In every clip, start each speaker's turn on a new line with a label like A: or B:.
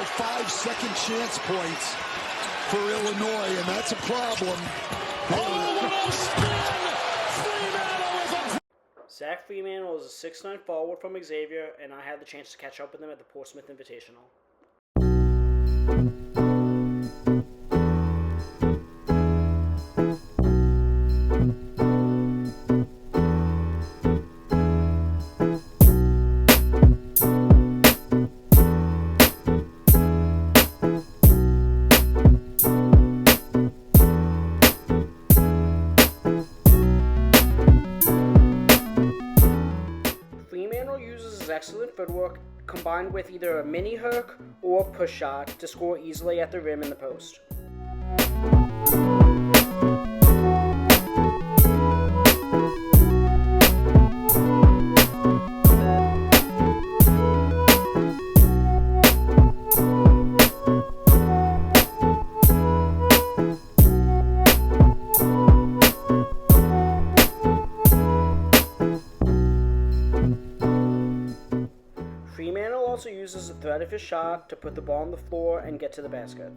A: 5 second chance points for Illinois, and that's a problem.
B: Zach Freemantle is a 6'9" forward from Xavier, and I had the chance to catch up with him at the Portsmouth Invitational. Freemantle uses his excellent footwork combined with either a mini hook or push shot to score easily at the rim and the post. Freemantle also uses the threat of his shot to put the ball on the floor and get to the basket.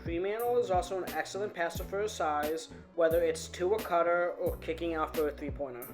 B: Freemantle is also an excellent passer for his size, whether it's to a cutter or kicking out for a three-pointer.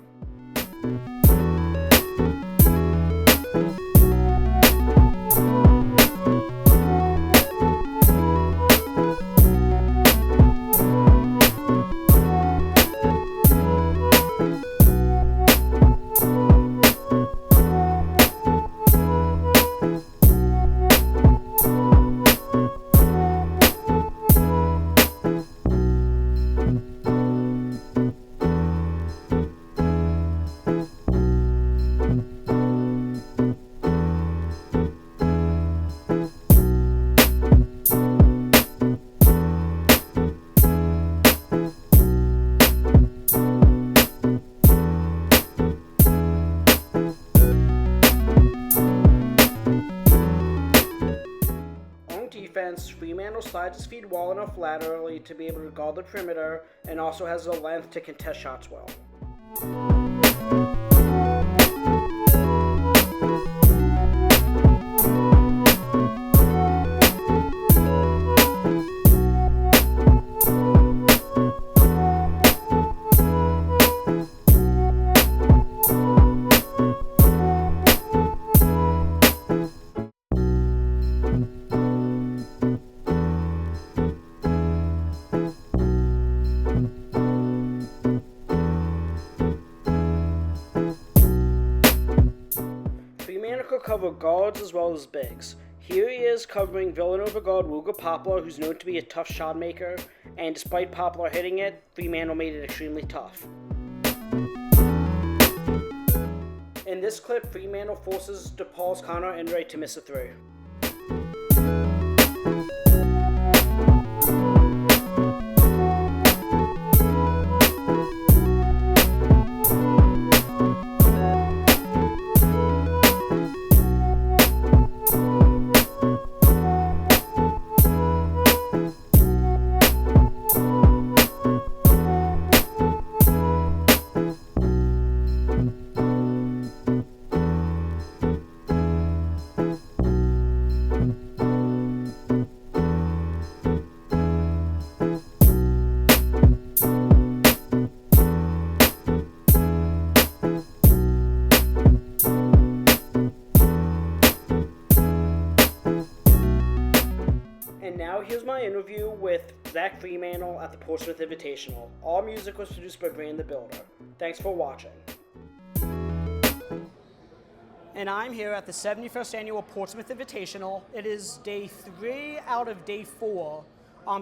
B: Defense, Freemantle slides his feet well enough laterally to be able to guard the perimeter and also has the length to contest shots well. Freemantle could cover guards as well as bigs. Here he is covering Villanova guard Ruger Poplar, who's known to be a tough shot maker, and despite Poplar hitting it, Freemantle made it extremely tough. In this clip, Freemantle forces DePaul's Connor Enright to miss a three. And now here's my interview with Zach Freemantle at the Portsmouth Invitational. All music was produced by Brand the Builder. Thanks for watching. And I'm here at the 71st Annual Portsmouth Invitational. It is day 3 out of day 4.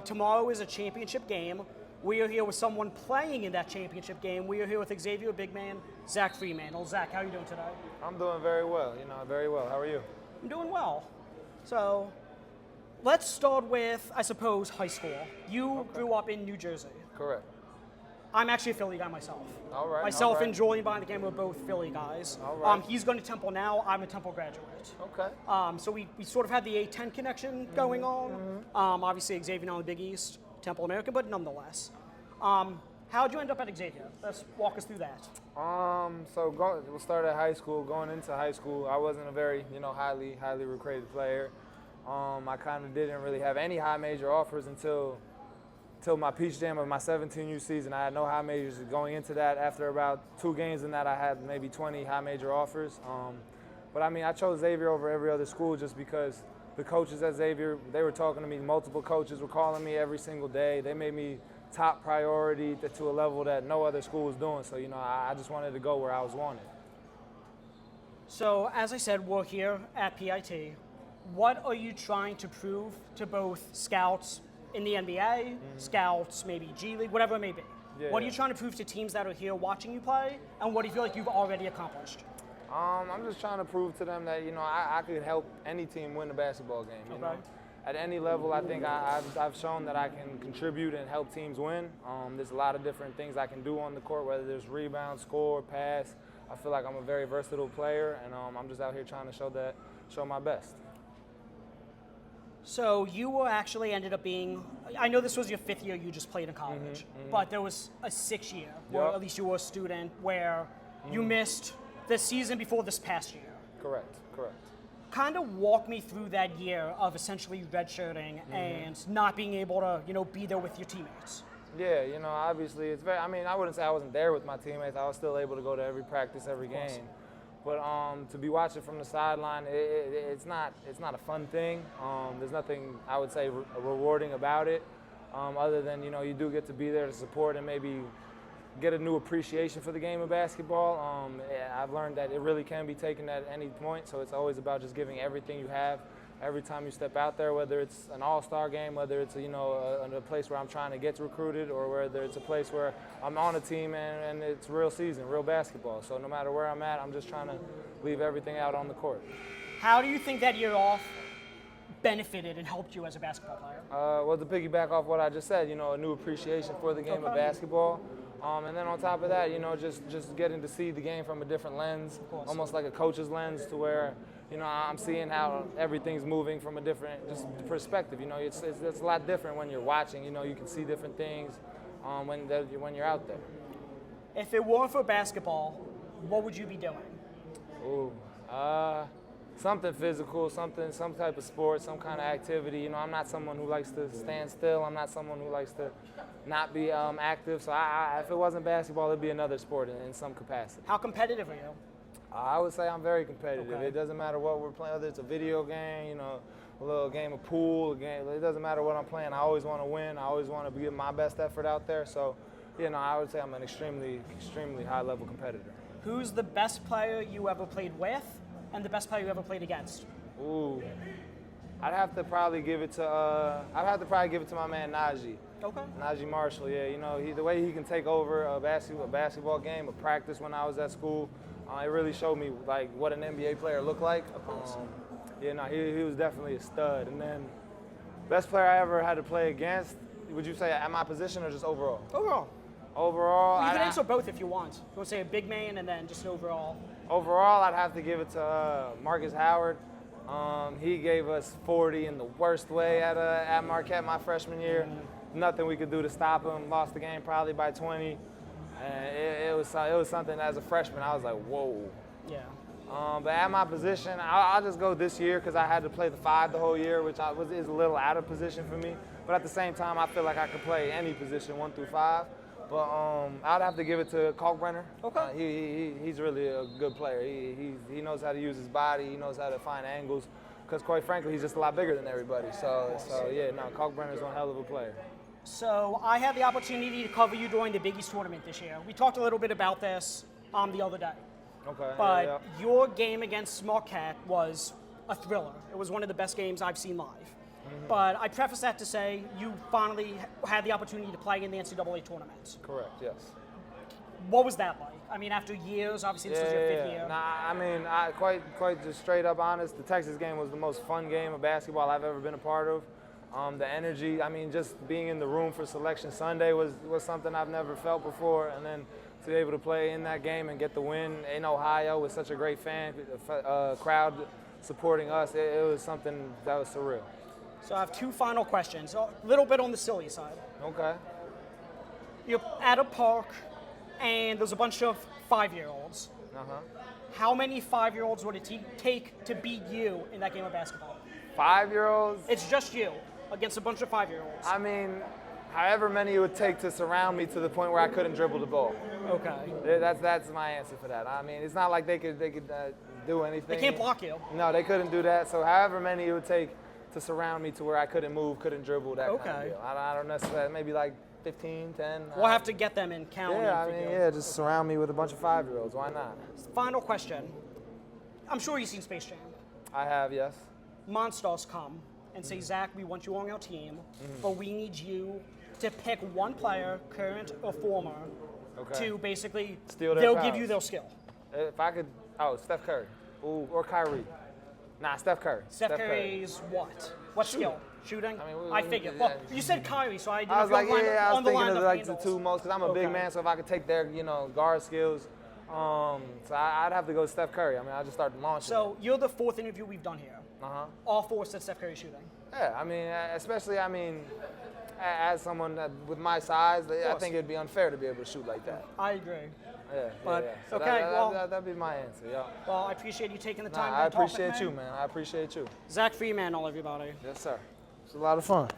B: Tomorrow is a championship game. We are here with someone playing in that championship game. We are here with Xavier big man, Zach Freemantle. Zach, how are you doing today?
C: I'm doing very well, very well. How are you?
B: I'm doing well. So, let's start with, I suppose, high school. You grew up in New Jersey.
C: Correct.
B: I'm actually a Philly guy myself.
C: All right.
B: Myself
C: all right.
B: and Julian behind the game, we're both Philly guys.
C: All right.
B: He's going to Temple now. I'm a Temple graduate.
C: Okay.
B: So we sort of had the A-10 connection going on. Obviously, Xavier on the Big East, Temple American, but nonetheless. How'd you end up at Xavier? Let's walk us through that.
C: We'll start at high school. Going into high school, I wasn't a very, highly recruited player. I kind of didn't really have any high major offers until my Peach Jam of my 17U season. I had no high majors going into that. After about 2 games in that, I had maybe 20 high major offers. But I mean, I chose Xavier over every other school just because the coaches at Xavier, they were talking to me. Multiple coaches were calling me every single day. They made me top priority to a level that no other school was doing. So, I just wanted to go where I was wanted.
B: So, as I said, we're here at PIT. What are you trying to prove to both scouts in the NBA, scouts, maybe G League, whatever it may be? What are you trying to prove to teams that are here watching you play, and what do you feel like you've already accomplished?
C: I'm just trying to prove to them that, I could help any team win a basketball game, you know. At any level, I think I've shown that I can contribute and help teams win. There's a lot of different things I can do on the court, whether there's rebound, score, pass. I feel like I'm a very versatile player, and I'm just out here trying to show my best.
B: So you were actually ended up being, I know this was your 5th year you just played in college, but there was a 6th year, where at least you were a student, where you missed the season before this past year.
C: Correct.
B: Kind of walk me through that year of essentially redshirting and not being able to, be there with your teammates.
C: Yeah, obviously it's very, I wouldn't say I wasn't there with my teammates. I was still able to go to every practice, every game. But to be watching from the sideline, it's not a fun thing. There's nothing, I would say, rewarding about it, other than, you do get to be there to support and maybe get a new appreciation for the game of basketball. I've learned that it really can be taken at any point, so it's always about just giving everything you have every time you step out there, whether it's an all-star game, whether it's a place where I'm trying to get recruited, or whether it's a place where I'm on a team and it's real season, real basketball. So no matter where I'm at, I'm just trying to leave everything out on the court.
B: How do you think that year off benefited and helped you as a basketball player?
C: Well, to piggyback off what I just said, a new appreciation for the game of basketball. And then on top of that, just getting to see the game from a different lens, almost like a coach's lens, to where, I'm seeing how everything's moving from a different just perspective. It's a lot different when you're watching. You can see different things when you're out there.
B: If it weren't for basketball, what would you be doing?
C: Something physical, some type of sport, some kind of activity. I'm not someone who likes to stand still. I'm not someone who likes to not be active. So if it wasn't basketball, it'd be another sport in some capacity.
B: How competitive are you?
C: I would say I'm very competitive.
B: Okay.
C: It doesn't matter what we're playing, whether it's a video game, a little game of pool, it doesn't matter what I'm playing. I always want to win. I always want to give my best effort out there. So, I would say I'm an extremely high-level competitor.
B: Who's the best player you ever played with and the best player you ever played against?
C: I'd have to probably give it to my man Najee.
B: Okay.
C: Najee Marshall, the way he can take over a basketball game, a practice when I was at school, it really showed me like what an NBA player looked like.
B: Of course.
C: He was definitely a stud. And then best player I ever had to play against, would you say at my position or just overall?
B: Overall.
C: Overall,
B: You can answer both if you want. You want to say a big man and then just overall?
C: Overall, I'd have to give it to Marcus Howard. He gave us 40 in the worst way at Marquette my freshman year. Nothing we could do to stop him. Lost the game probably by 20. And it was something as a freshman I was like, whoa.
B: Yeah.
C: But at my position, I'll just go this year because I had to play the 5 the whole year, which is a little out of position for me. But at the same time, I feel like I could play any position 1 through 5. But I'd have to give it to Kalkbrenner.
B: Okay.
C: He's really a good player. He knows how to use his body. He knows how to find angles. Because quite frankly, he's just a lot bigger than everybody. Kalkbrenner's one hell of a player.
B: So I had the opportunity to cover you during the Big East tournament this year. We talked a little bit about this the other day.
C: Okay.
B: But your game against Marquette was a thriller. It was one of the best games I've seen live. But I preface that to say you finally had the opportunity to play in the NCAA tournament.
C: Correct, yes.
B: What was that like? I mean, after years, obviously this was your 5th year.
C: Quite just straight up honest, the Texas game was the most fun game of basketball I've ever been a part of. The energy, I mean, just being in the room for Selection Sunday was something I've never felt before. And then to be able to play in that game and get the win in Ohio with such a great crowd supporting us, it was something that was surreal.
B: So I have 2 final questions, a little bit on the silly side.
C: Okay.
B: You're at a park, and there's a bunch of 5-year-olds.
C: Uh-huh.
B: How many 5-year-olds would it take to beat you in that game of basketball?
C: 5-year-olds?
B: It's just you against a bunch of 5-year-olds.
C: I mean, however many it would take to surround me to the point where I couldn't dribble the ball.
B: Okay.
C: That's my answer for that. I mean, it's not like they could do anything.
B: They can't block you.
C: No, they couldn't do that. So however many it would take to surround me to where I couldn't move, couldn't dribble, that kind of deal. I don't necessarily, maybe like 15, 10.
B: We'll have to get them in count.
C: Yeah, just surround me with a bunch of 5-year-olds. Why not?
B: Final question. I'm sure you've seen Space Jam.
C: I have, yes.
B: Monsters come and say, Zach, we want you on our team, but we need you to pick one player, current or former, to basically,
C: steal their
B: they'll
C: powers.
B: give you their skill.
C: If I could, Steph Curry. Ooh, or Kyrie. Nah, Steph Curry.
B: Steph Curry's what? What skill? Shooting?
C: I mean,
B: I figured. Well, you said Kyrie, so I didn't
C: I was like, I was
B: on the
C: thinking
B: line
C: of like the two most, because I'm a big
B: Okay.
C: man, so if I could take their, guard skills, so I'd have to go Steph Curry. I mean, I just start launching.
B: So you're the 4th interview we've done here. All 4 said Steph Curry shooting.
C: Yeah, I mean, especially, as someone with my size, I think it'd be unfair to be able to shoot like that.
B: I agree.
C: Yeah,
B: But,
C: yeah. So
B: okay,
C: that'd be my answer, yeah.
B: Well, I appreciate you taking the time
C: I
B: to talk with
C: appreciate
B: me.
C: you, man. I appreciate you.
B: Zach Freemantle, everybody.
C: Yes, sir. It's a lot of fun.